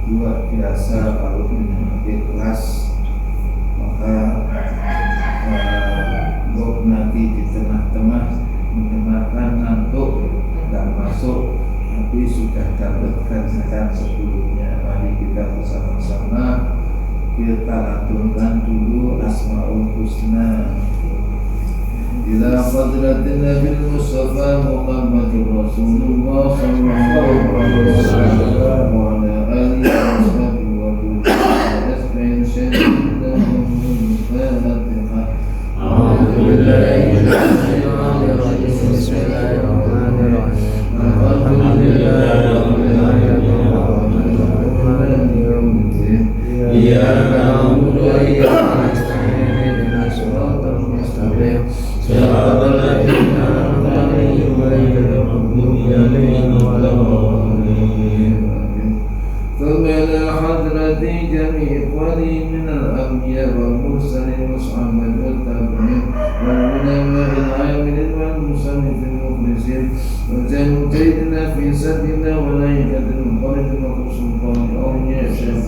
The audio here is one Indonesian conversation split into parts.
luar biasa kalau ikhlas, maka nanti di tengah-tengah mendengarkan ngantuk tidak masuk, tapi sudah dapatkan zakat sebelumnya. Mari kita bersama-sama kita lantunkan dulu Asmaul Husna ila hadratin Nabi Mustafa Muhammadur Rasulullah sallallahu alaihi wasallam wa ala alihi washabihi wa ajma'in. A'udzu billahi minasyaitonir rajim. Bismillahirrahmanirrahim. Alhamdulillahi rabbil alamin. Iyyaka na'budu wa iyyaka nasta'in. Ihdinas siratal mustaqim. Siratal ladzina an'amta 'alaihim ghairil maghdubi 'alaihim waladdallin. فمن حضرة جميع إخواني من الأنبياء والمرسلين والصحابة والتابعين والعلماء العاملين والمصنفين المخلصين وجاهدنا في سبيلنا والأئمة المقربين وخصوصا الأولياء الشيخ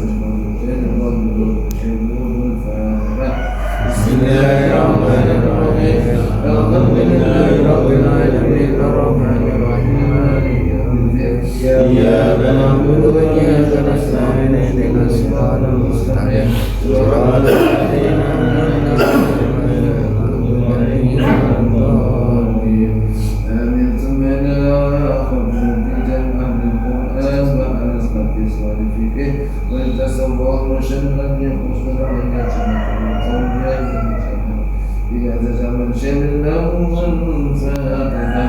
بسم الله الرحمن الرحيم. الحمد لله رب العالمين الرحمن الرحيم مالك يوم الدين. إياك نعبد وإياك نستعين اهدنا الصراط المستقيم صراط الذين أنعمت عليهم غير المغضوب عليهم ولا الضالين. آمين. ثم خرج في جمع القرآن وعلى صلاة الصالحين والتصور وشمل يخص العين في هذا زمن شمل لهم الفاتحة.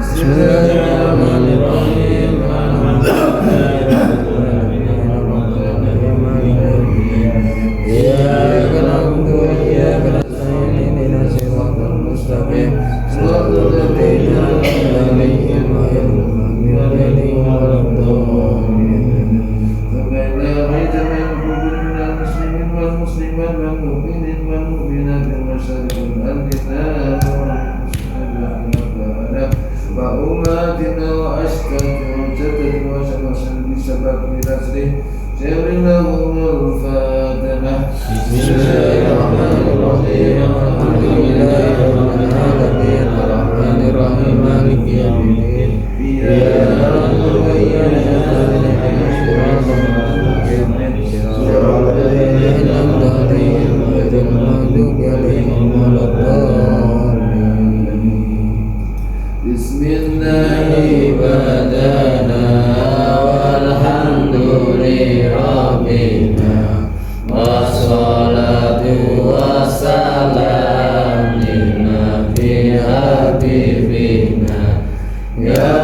بسم الله الرحمن الرحيم. الحمد لله رب العالمين. إياك نعبد وإياك نستعين اهدنا الصراط المستقيم صراط الذين أنعمت عليهم غير المغضوب عليهم ولا الضالين. فمن رأيت منكم من المسلمين والمسلمات والمؤمنين والمؤمنات والمشرق والكتاب وأماتنا وأشتاتنا وجدتنا وشمسنا بسبب نسره شر لهم الفاتحة. بسم الله الرحمن الرحيم. الحمد لله رب العالمين الرحمن الرحيم مالك يوم الدين. إياك نعبد وإياك نستعين اهدنا الصراط المستقيم صراط الذين أنعمت عليهم غير المغضوب عليهم ولا الضالين. بسم الله بدانا والحمد لربنا والصلاة والسلام للنبي حبيبنا يا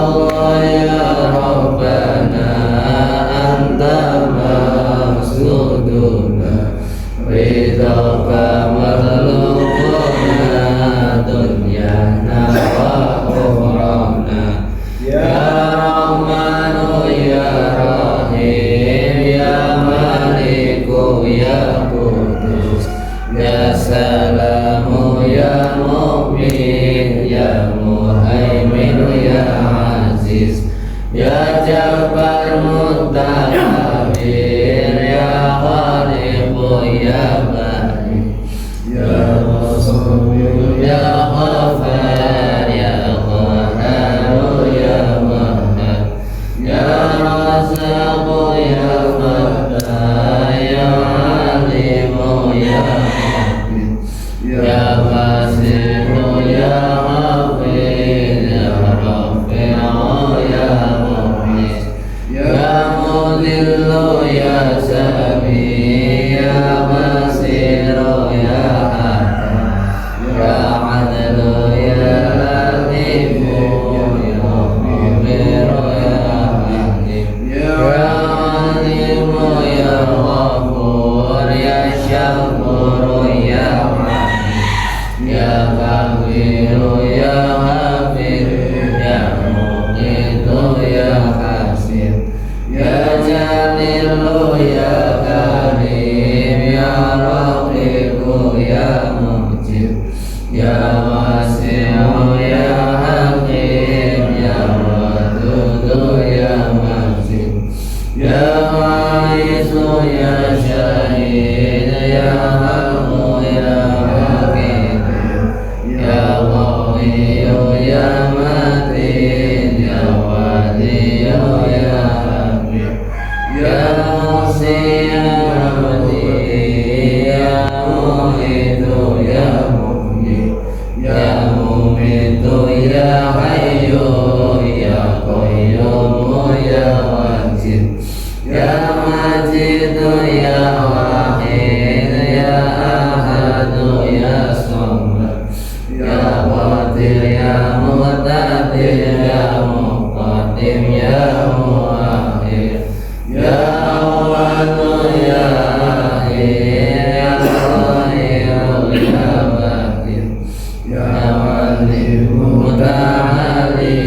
الله يا ربنا أنت مقصودنا رضاك مطلوبنا دنيانا وأخرانا يا رحمن يا رحيم يا مالك يا قدوس يا سلام يا مؤمن يا مهيمن يا عزيز يا جبار متكبر يا خالق يا بارئ يا مصور يا غفار يا قهار يا وهاب يا رزاق يا فتاح يا عليم يا حفيظ يا باسط يا حفيظ يا رافع يا مغيث يا مذل يا سميع يا بصير يا حكم يا عدل يا لطيف يا خبير يا حليم يا عليم يا غفور يا شكور يا حميد يا كبير يا غفير يا مقيت يا حسيب يا جليل يا كريم يا رقيب يا مجيب يا واسع يا حكيم يا ودود يا مجيد Ya Aizu ya Syahid ya Hamu ya Hakim ya Qawiyu ya Matin ya Waliyu ya Habib ya Musi ya Mudi ya Muhidu ya Muhyi ya Mumitu ya Hayyu ya Qayyumu ya Wajid ya Majidu ya Wahid ya Ahadu ya Samad ya Qadir ya Muqtadir ya Muqaddim ya Muakhir ya Awwalu ya Akhir ya Zahiru ya Batin ya Alimu Ta'ali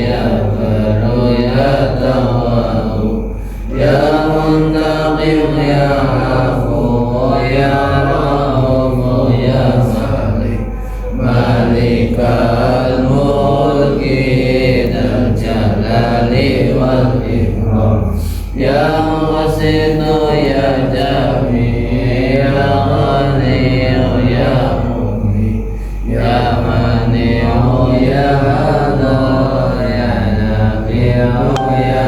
ya Baru ya Tawabu ya Muntaqim ya Afu ya Rauf ya Malik Malikal Mulki Dzal Jalali wal Ikram ya Muqsitu ya Jami ya Ghani ya Mughni ya Mani'u ya Hadha ya Nafi'u ya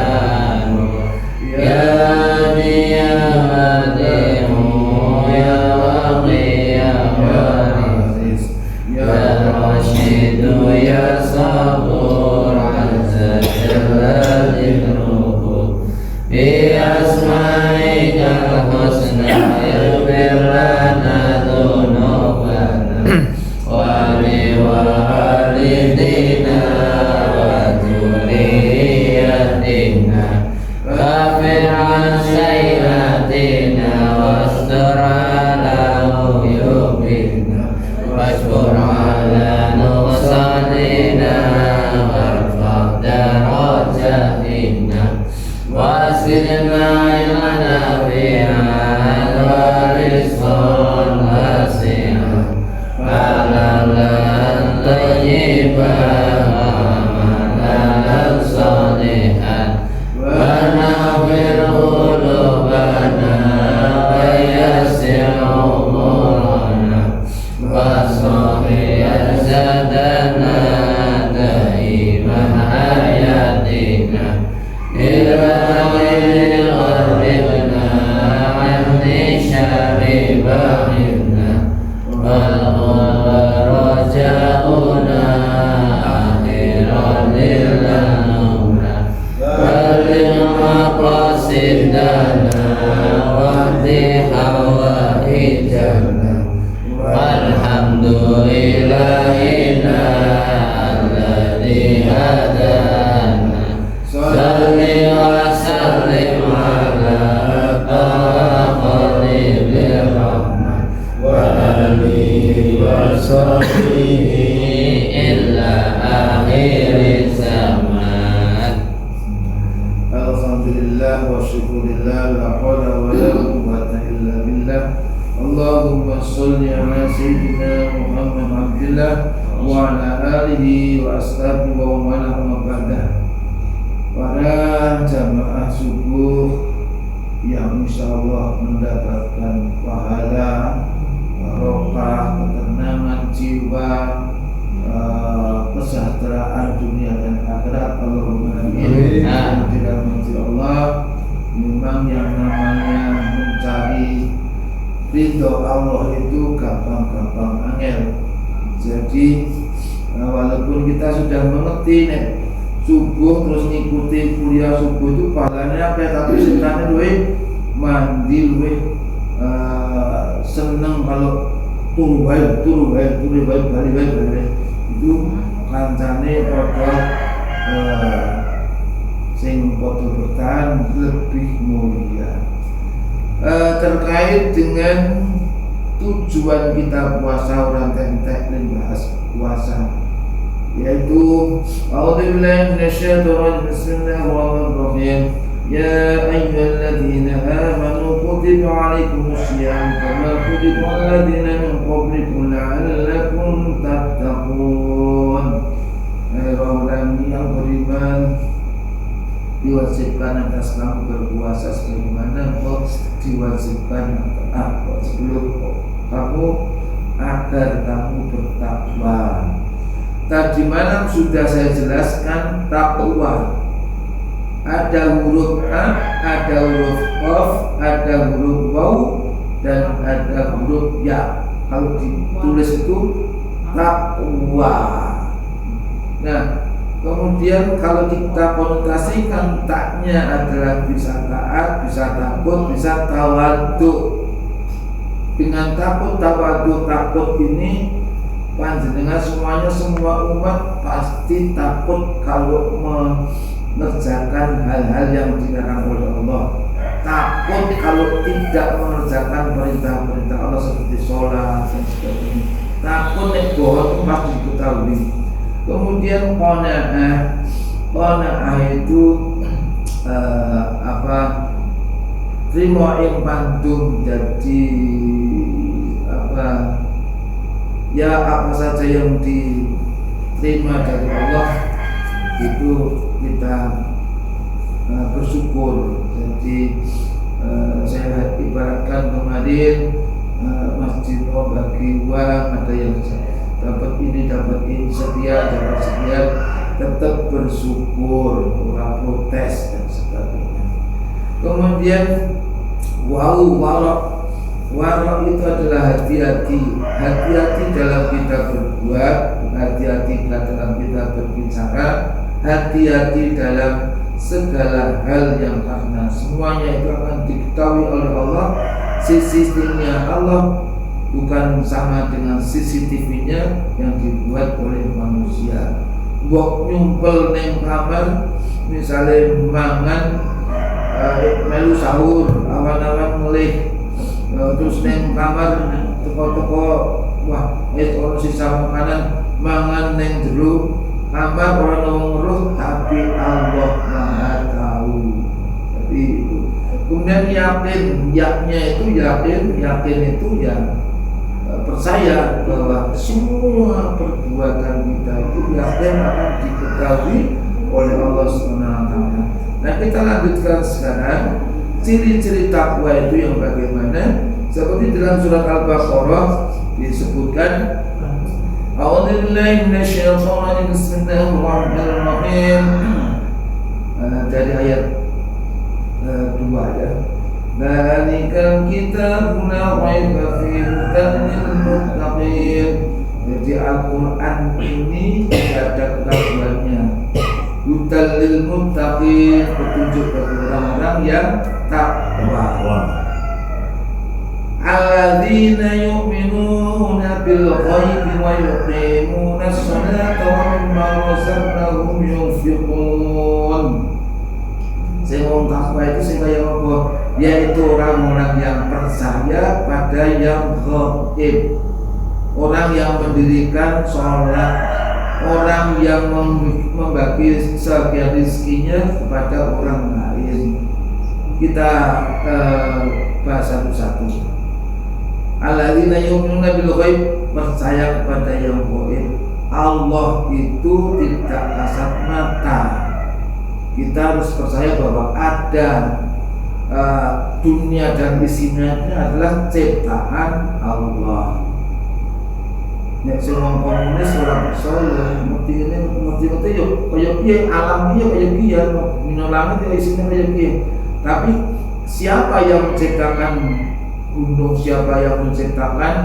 Nur ya Hadi ya Madi'u ya Waqi ya Waris ya Rashidu ya Sabur azza jalla dhikruhu bi asma'ikal husna ighfir lana dhunubana wa li walidina wa dhurriyyatina ghafir an sayyi'atina wastur ala uyubina washkur ala nuqsanina warfa' darajatina wasilna ilana fi'an wa rizqan wasi'an halalan tayyiban amalan salihan wa nawwir qulubana wa yassir umurana wa sahih zadana daiman hayatina ilahil qarribna anni syari bahirna wal raja'una akhiran lilanuna balil maqasidana wahdi hawaijana walhamdulillahina alladhi hadana salli wa sallim ala qalbil rahman wa alihi wa sahbihi illa akhir zaman. Alhamdulillah wa syukurillah la hawla wa la quwwata illa billah. Allahumma sholli ala sayyidina Muhammad abdillah wa ala alihi wa ashabihi wa man amma ba'da. Para jamaah subuh yang insyaallah mendapatkan pahala barokah, ketenangan jiwa, kesejahteraan dunia dan akhirat. Allahumma amin. Dirahmati Allah. Memang yang namanya mencari ridho Allah itu gampang-gampang angel. Jadi walaupun kita sudah mengerti nek subuh terus ngikuti kuliah subuh itu pahalanya apa, tapi sebenarnya luwe mandi luwe seneng kalau turu bae bali itu kancane padha sing padha bertahan lebih mulia. Terkait dengan tujuan kita puasa, orang entek bahas puasa, yaitu a'udzubillahi minasyaitonir rajim, bismillahirrahmanirrahim. Ya ayyuhalladzina amanu kutiba 'alaikumusiyam kama kutiba 'alal ladzina min qablikum la'allakum tattaqun. Orang yang beriman, diwajibkan atas kamu berpuasa sebagaimana engkau diwajibkan sebelum kamu agar kamu bertakwa. Tadi malam sudah saya jelaskan takwa. Ada huruf A, ada huruf Qaf, ada huruf Waw, dan ada huruf Ya. Kalau ditulis itu takwa. Nah, kemudian kalau kita konotasikan, taknya adalah bisa taat, bisa takut, bisa tawaduk. Dengan takut, tawaduk, takut ini panjenengan semuanya, semua umat pasti takut kalau mengerjakan hal-hal yang dilarang oleh Allah. Takut kalau tidak mengerjakan perintah-perintah Allah seperti sholat dan sebagainya. Takut nek bohong pasti diketahui. Kemudian qanaah itu terima ing pantum, jadi apa saja yang diterima dari Allah itu kita bersyukur. Jadi saya ibaratkan kemarin masjid bagi uang, ada yang dapat ini, sekian, dapat sekian, tetap bersyukur, orang protes dan sebagainya. Kemudian warok itu adalah hati-hati dalam kita berbuat, hati-hati dalam kita berbicara, hati-hati dalam segala hal yang karena semuanya itu akan diketahui oleh Allah. CCTV-nya Allah bukan sama dengan CCTV-nya yang dibuat oleh manusia. Mbok nyumpel neng kamar, misalnya mangan melu sahur, awan-awan melih, terus neng kamar teko-teko, wah ono sisa makanan, mangan neng jero kamar orang ngeluh, tapi Allah Maha tahu. Jadi itu. Kemudian yakin, yakin itu ya percaya bahwa semua perbuatan kita itu yakin akan diketahui oleh Allah SWT. Nah, kita lanjutkan sekarang ciri-ciri takwa itu yang bagaimana. Seperti dalam surat Al-Baqarah disebutkan, A'udzubillahi minasyaitonir rajim, bismillahirrahmanirrahim. Dari ayat 2 ya. Dzalikal kitabul la raiba fihi hudan lil muttaqin. Jadi Al-Qur'an ini tidak ada keraguannya. Hudan lil muttaqin, petunjuk bagi orang-orang yang takwa. Alladzina yu'minuna bil ghaibi wa yuqimuna as-salata wa mimma razaqnahum yunfiqun. Sing wong takwa itu sing kaya apa? Yaitu orang-orang yang percaya pada yang gaib, orang yang mendirikan sholat, orang yang membagi sebagian rizkinya kepada orang lain. Kita bahas satu-satu. Alladzina yu'minuna bil ghaib, percaya kepada yang gaib. Allah itu tidak kasat mata. Kita harus percaya bahwa ada dunia dan isinya adalah ciptaan Allah. Nek semua komunis orang Solo ngerti yo kaya piye alam iki kaya piye minol langit yo isine kaya piye. Tapi siapa yang menciptakan gunung, siapa yang menciptakan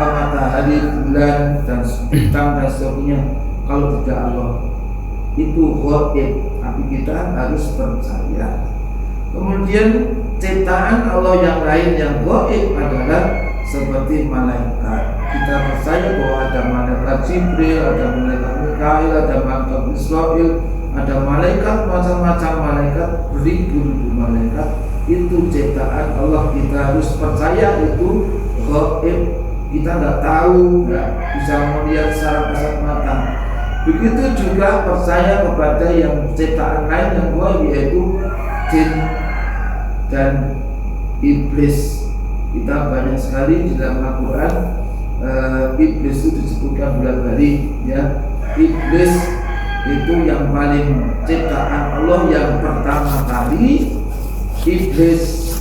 matahari, bulan dan bintang dan sebagainya, kalau tidak Allah? Itu ghaib, tapi kita harus percaya. Kemudian ciptaan Allah yang lain yang ghaib adalah seperti malaikat. Kita percaya bahwa ada malaikat Jibril, ada malaikat Mikail, ada malaikat Israel, ada malaikat macam-macam malaikat, beribu-ribu malaikat. Itu ciptaan Allah, kita harus percaya itu ghaib. Kita nggak tahu, nggak bisa melihat secara kasat mata. Begitu juga percaya kepada yang ciptaan lain yang ghaib, yaitu jin dan iblis. Kita banyak sekali di dalam Al-Quran iblis itu disebutkan bulan balik ya. Iblis itu yang paling ciptaan Allah yang pertama kali. Iblis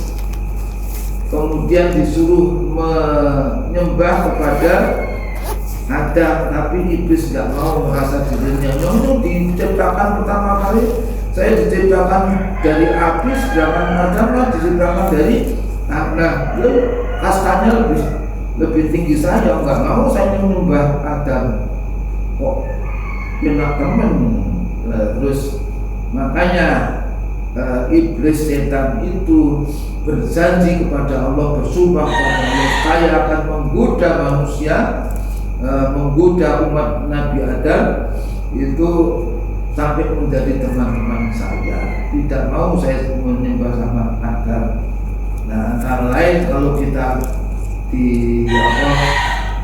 kemudian disuruh menyembah kepada Adam, tapi iblis nggak mau, merasa dirinya nyonyong, diciptakan pertama kali saya diciptakan dari api, sedangkan Adam diciptakan dari tanah. Kastanya lebih tinggi saya, nggak mau saya menyembah Adam, kok enak temen. Terus makanya iblis setan itu berjanji kepada Allah, bersumpah kepada Allah, saya akan menggoda manusia, menggoda umat Nabi Adam itu sampai menjadi teman-teman saya. Tidak mau saya menyembah sama Adam. Nah, antara lain kalau kita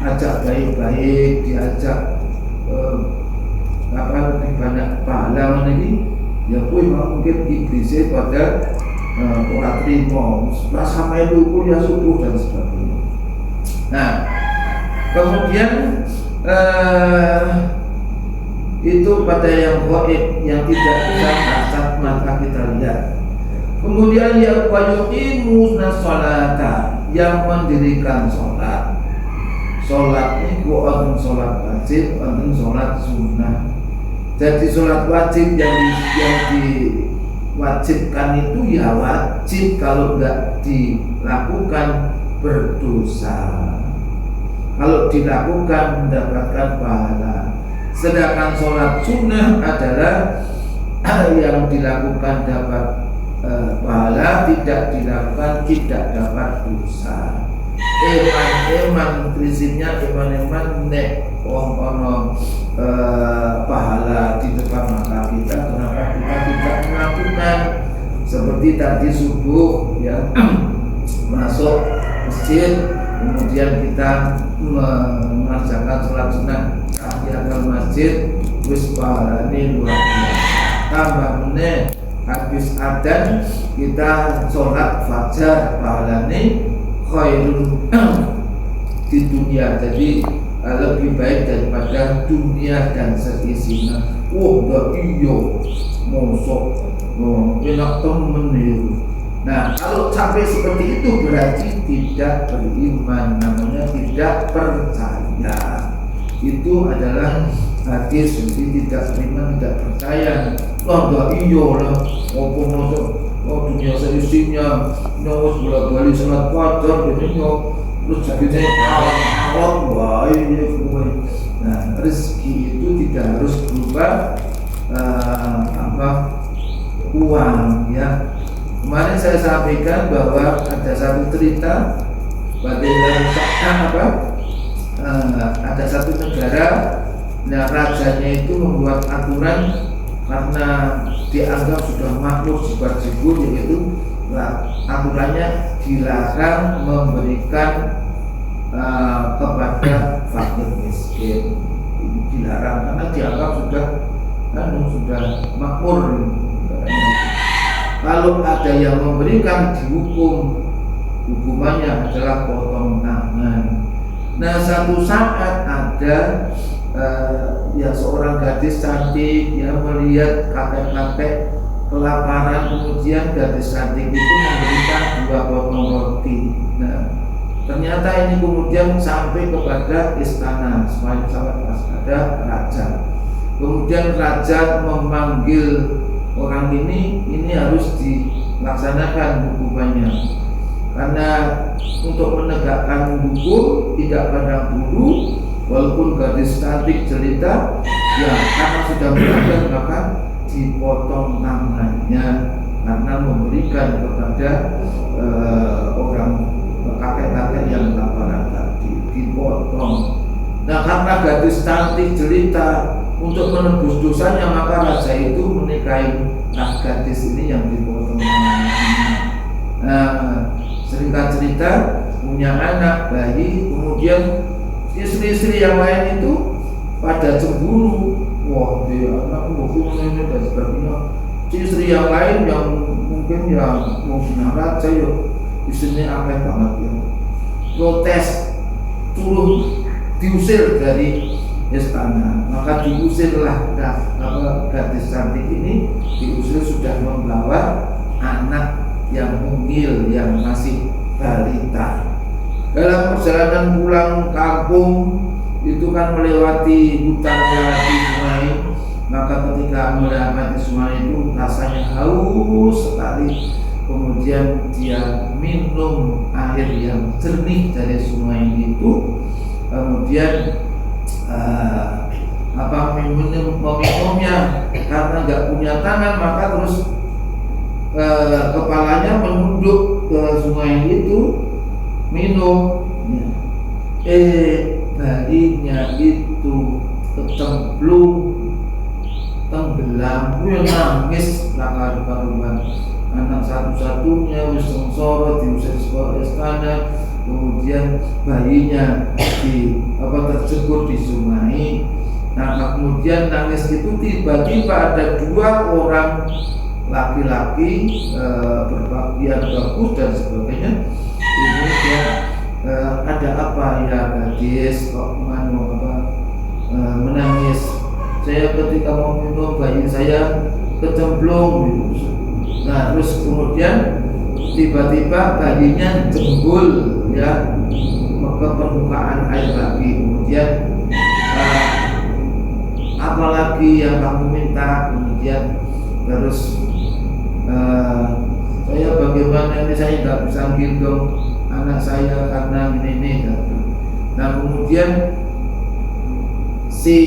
ajak baik-baik, diajak lebih banyak pahala ini, ya mungkin iblisnya pada orang terima, rasa melu kuliah subuh dan sebagainya. Nah, kemudian itu pada yang gaib, yang tidak bisa kasat mata kita lihat. Kemudian yang yuqimuna sholata, yang mendirikan sholat. Sholat itu wonten sholat wajib, wonten sholat sunnah. Jadi sholat wajib yang diwajibkan itu ya wajib, kalau tidak dilakukan berdosa, kalau dilakukan mendapatkan pahala. Sedangkan sholat sunnah adalah yang dilakukan dapat pahala, tidak dilakukan tidak dapat dosa. Eman prinsipnya eman nek ono pahala di depan mata kita, kenapa kita tidak melakukan? Seperti tadi subuh ya, masuk masjid, kemudian kita mengerjakan sholat sunnah tahiyatul masjid, wis pahalane luar biasa. Tambah meneh habis adzan kita sholat fajar, pahalane khairun di dunia, jadi lebih baik daripada dunia dan seisinya. Enggak iyo mosok enak temen itu. Nah, kalau sampai seperti itu berarti tidak beriman, namanya tidak percaya. Itu adalah hadis, jadi tidak beriman, tidak percaya. Enggak iyo lah, ngopo mosok dunia seisinya, nyos bolak-balik salat fajar gitu, terus jadinya awal wah ini. Nah, rezeki itu tidak harus berupa uang ya. Kemarin saya sampaikan bahwa ada satu cerita bagaimana ada satu negara, nah rajanya itu membuat aturan karena dianggap sudah makmur jibar-jibur, yaitu aturannya dilarang memberikan kepada fakir miskin. Dilarang karena dianggap sudah makmur. Kalau ada yang memberikan, dihukum, hukumannya adalah potong tangan. Nah, satu saat ada seorang gadis cantik yang melihat kakek-kakek kelaparan, kemudian gadis cantik itu memberikan 2 potong roti. Nah, ternyata ini kemudian sampai kepada istana, sampai kepada raja. Kemudian raja memanggil orang ini harus dilaksanakan hukumannya, karena untuk menegakkan hukum tidak pandang bulu, walaupun gadis cantik jelita ya karena sudah melanggar maka dipotong tangannya, karena memberikan kepada orang kakek-kakek yang kelaparan tadi, dipotong. Nah, karena gadis cantik jelita, untuk menebus dosanya maka raja itu menikahi gadis ini yang dipotong tangannya. Nah, singkat cerita, punya anak bayi, kemudian istri-istri yang lain itu pada cemburu. Wah, dia anak hukum ini dan sebagainya. Istri yang lain yang mungkin yang mau raja ya istrinya aneh banget ya, protes, turun diusir dari istana. Maka diusirlah gadis cantik ini, diusir sudah membawa anak yang mungil, yang masih balita. Dalam perjalanan pulang kampung itu kan melewati hutan, melewati sungai. Maka ketika melewati sungai itu rasanya haus sekali. Kemudian dia minum air yang jernih dari sungai itu. Kemudian meminumnya karena nggak punya tangan, maka terus kepalanya menunduk ke sungai itu minum. Bayinya itu kecemplung, tenggelam, dia nangis karuan. Anak satu-satunya wis sengsara diusir sekolah istana, kemudian bayinya terjebur di sungai. Nah, kemudian nangis itu tiba-tiba ada 2 orang laki-laki berpakaian bagus dan sebagainya. Ini dia ada apa ya gadis kok menangis? Saya ketika mau minum bayi saya kecemplung gitu. Nah, terus kemudian tiba-tiba bayinya jebol ya ke permukaan air lagi. Kemudian apalagi yang kamu minta? Kemudian terus saya bagaimana ini, saya nggak bisa gendong anak saya karena ini. Nah, kemudian si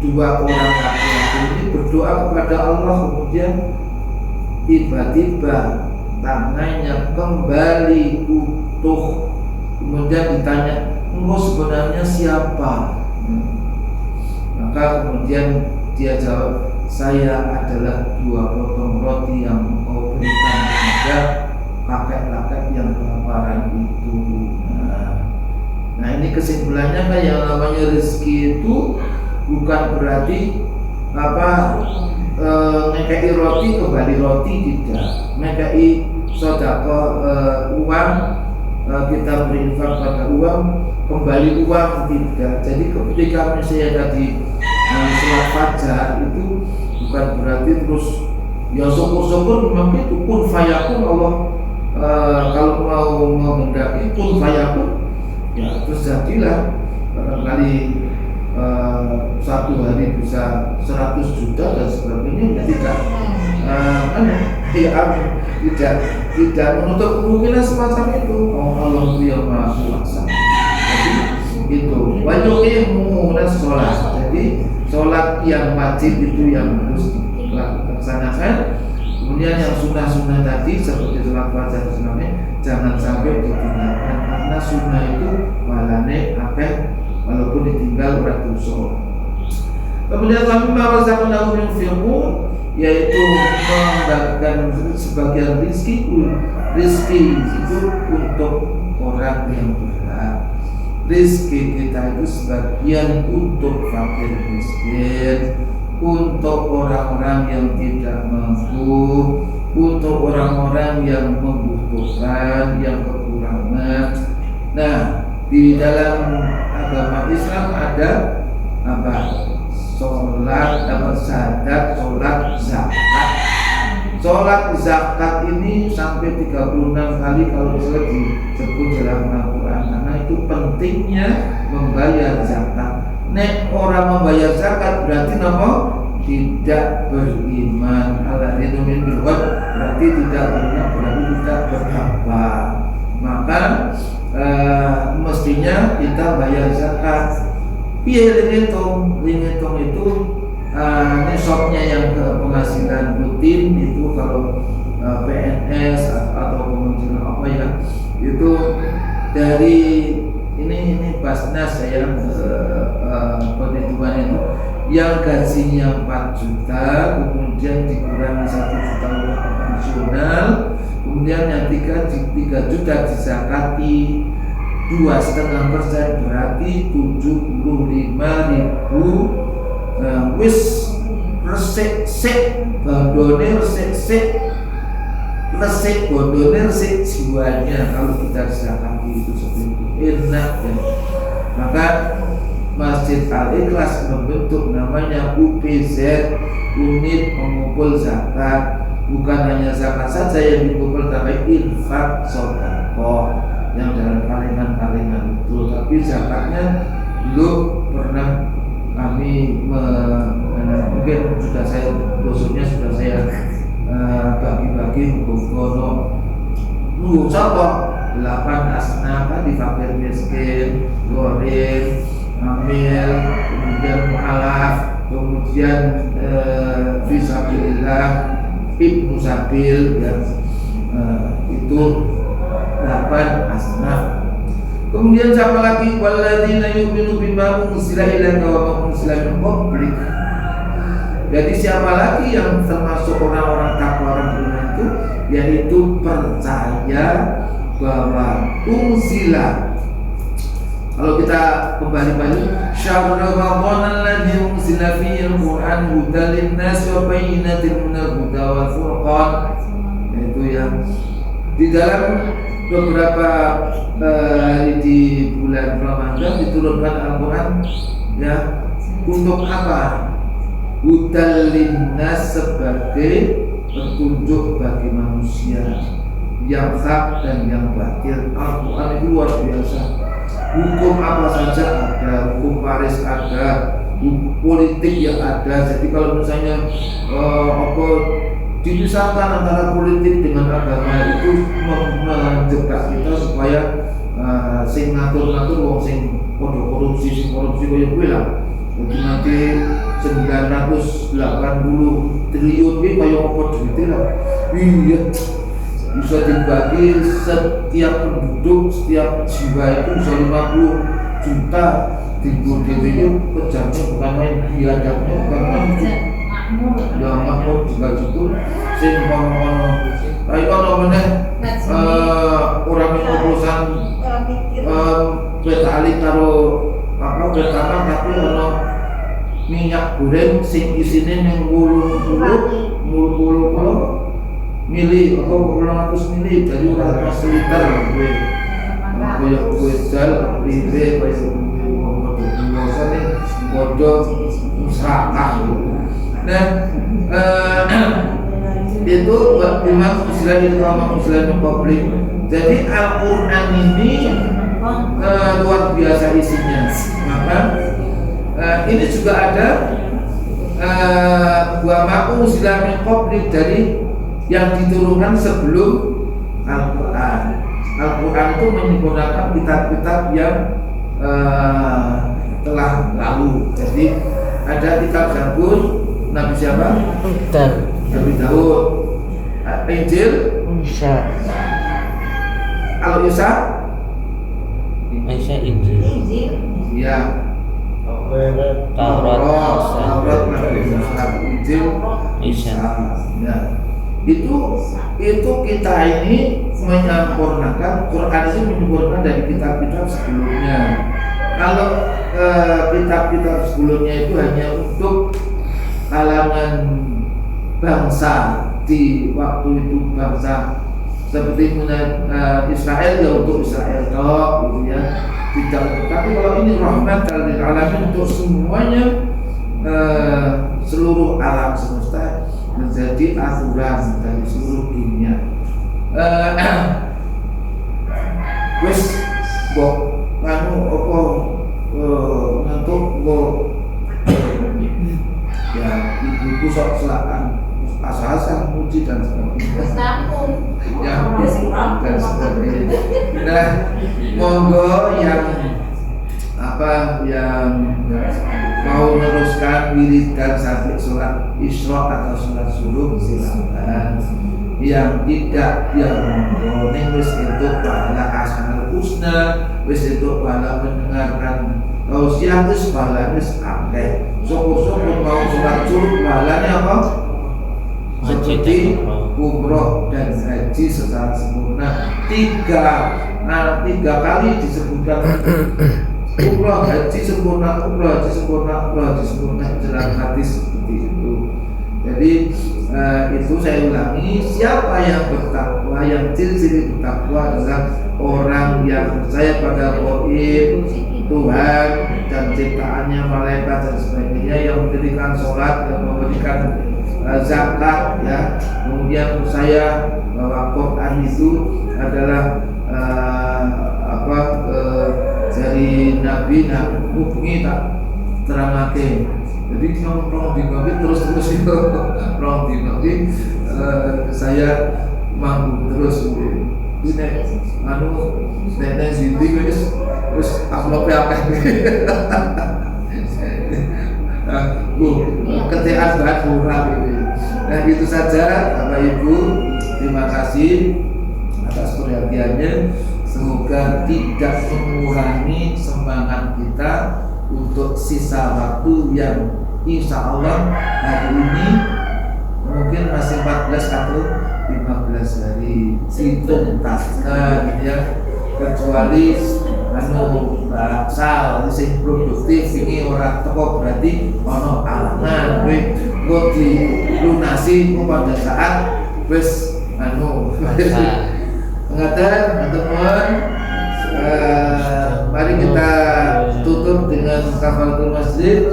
2 orang laki-laki ini berdoa kepada Allah. Kemudian tiba-tiba tangannya kembali utuh. Kemudian ditanya, engkau sebenarnya siapa? Maka kemudian dia jawab, saya adalah 2 potong roti yang engkau berikan kepada kakek-kakek yang kelaparan itu. Nah, ini kesimpulannya kan yang namanya rezeki itu bukan berarti ngekei roti kembali roti, tidak. Ngekei sedekah uang, kita berinfak pada uang kembali uang, tidak. Jadi ketika misalnya tadi sholat fajar itu bukan berarti terus ya syukur-syukur memang itu kun fayakun. Allah kalau mau menghendaki kun fayakun ya terus jadilah. Barangkali satu hari bisa 100 juta dan sebagainya, tidak menutup kemungkinan semacam itu. Allah yang Maha Kuasa. Jadi itu wajibmu sholat. Jadi sholat yang wajib itu yang harus dilaksanakan. Kemudian yang sunnah-sunnah tadi seperti sholat fajar jangan sampai ditinggalkan, karena sunnah itu walane akeh walaupun ditinggal ora dosa. Kemudian kami marazaqnahu yunfiqun, yaitu membagikan sebagian rezeki itu untuk orang yang berhak. Rezeki kita itu sebagian untuk fakir miskin, untuk orang-orang yang tidak mampu, untuk orang-orang yang membutuhkan, yang kekurangan. Nah, di dalam agama Islam ada sholat, syahadat, sholat zakat. Sholat zakat ini sampai 36 kali kalau bisa disebut dalam Al-Quran, karena itu pentingnya membayar zakat. Nek orang membayar zakat berarti nama tidak beriman. Alladzina bil ghaib berarti tidak beriman, berarti tidak bertakwa. Maka mestinya kita bayar zakat. Lingitung itu nisabnya yang ke penghasilan rutin itu kalau PNS atau penghasilan apa ya itu dari ini Basnas saya perhitungan itu yang gajinya 4 juta kemudian dikurangi 1 juta untuk pensiunal, kemudian yang 3 juta dizakati 2,5% berarti 75.000. Wis resik bondone resik bondone resik jiwanya kalau kita zakati itu seperti itu enak ya. Maka Masjid Al-Ikhlas membentuk namanya UPZ, Unit Pengumpul Zakat. Bukan hanya zakat saja yang dikumpul, tapi infak sedekah yang dalam kalengan-kalengan itu. Tapi zakatnya belum pernah kami mungkin sudah saya dosunya sudah saya bagi-bagi hukum nunggu sapa 8 asnaf tadi, fakir miskin, gharib, amil, kemudian mu'alaf, kemudian fisabilillah, ibnu sabil, ya, itu 8 asnaf. Kemudian siapa lagi? Walladzina yu'minu bima unzila ilaika wa ma unzila min qablik. Jadi siapa lagi yang termasuk orang-orang takwa, orang beriman itu, yaitu percaya bahwa unzila. Kalau kita kembali balik, syahrul ramadan alladzi unzila fihi al-Qur'an hudan lin-nas wa bayyinatin minal huda wal furqan. Itu yang di dalam beberapa hari di bulan Ramadan diturunkan Al-Qur'an, ya, untuk apa? Hudan lin-nas, sebagai petunjuk bagi manusia yang hak dan yang batil. Al-Qur'an itu luar biasa. Hukum apa saja ada, hukum waris ada, hukum politik yang ada. Jadi kalau misalnya dipisahkan antara politik dengan agama, itu menjebak kita supaya sing ngatur-ngatur wong sing podo korupsi, sing korupsi koyo kuwi lah. Jadi nanti 980 triliun iki koyo apa duite lah. Iya, bisa dibagi setiap penduduk, setiap jiwa itu bisa 50 juta. Di DPD pejamnya bukan main, biadabnya bukan main. Ya makmur juga gitu. Sing kono-kono ayo ono meneh orang yang urusan petali karo apa pertama, tapi ono minyak goreng sing isine ning 80 mili atau 200 mili, jadi 100 liter gue kayak gue jal ribe kayak biasanya bodoh serakah gitu. Nah itu Imam Muslim itu Muslim publik. Jadi Al-Quran ini luar biasa isinya. Maka ini juga ada wa ma unzila min qablik, dari yang diturunkan sebelum Al-Quran. Al-Quran itu menggunakan kitab-kitab yang telah lalu. Jadi ada kitab Zabur, Nabi siapa? Nabi Daud. Injil Isa. Al-Isa Injil. ya. Taurat Nabi Musa. Injil Isa. Ya. Itu kita ini menyempurnakan Quran ini, menyempurnakan dari kitab-kitab sebelumnya. Kalau kitab-kitab sebelumnya itu hanya untuk kalangan bangsa di waktu itu, bangsa seperti Israel ya untuk Israel toh, gitu ya. Tidak. Tapi kalau ini rahmat lil alamin untuk semuanya, seluruh alam semesta, menjadi aturan dari seluruh dunia. Wes kok anu apa ngantuk kok ya ibuku sok selakan asal-asal muji dan sebagainya. Ya, dan sebagainya. Nah, monggo yang mau meneruskan wiridan sampai sholat Isra atau sholat subuh silakan. Yang tidak, ya monggo ning wis entuk pahala hasanul husna, wis entuk pahala mendengarkan tausiah, wis pahala wis akeh. Syukur-syukur mau sholat subuh pahalanya apa? Seperti umroh dan haji secara sempurna. Tiga kali disebutkan umroh haji sempurna, umroh haji sempurna, umroh haji sempurna dalam hadis seperti itu. Jadi itu saya ulangi, siapa yang bertakwa, yang ciri-ciri bertakwa adalah orang yang percaya pada gaib, Tuhan dan ciptaannya, malaikat dan sebagainya, yang mendirikan sholat, yang memberikan zakat, ya, kemudian percaya bahwa Quran itu adalah dari Nabi. Nah, hubungi tak terangake. Jadi kalau di terus itu prong di saya manggung terus ini nenek Zindi terus upload akeh. Ketean banget murah ini. Nah itu saja Bapak Ibu, terima kasih atas perhatiannya. Semoga tidak mengurangi semangat kita untuk sisa waktu yang insya Allah hari ini mungkin masih 14 atau 15 hari dituntaskan, ya, kecuali sal sing produktif ini orang toko berarti ono alangan gue dilunasi pada saat wes mengatakan teman-teman, mari kita tutup dengan kafaratul masjid.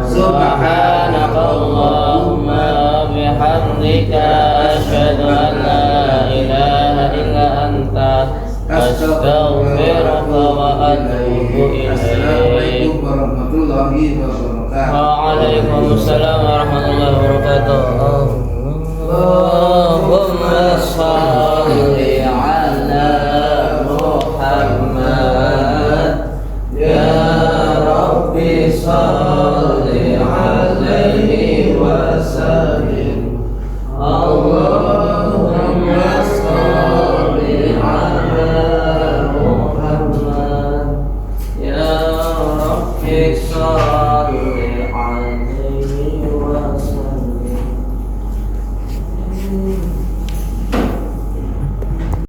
Subhanakallahumma bihamdika asyhadu an la ilaha illa anta astaghfiruka wa atubu ilaik. Assalamualaikum warahmatullahi wabarakatuh. Waalaikumsalam warahmatullahi wabarakatuh. Allahumma shalli ala Muhammad ya Rabbi.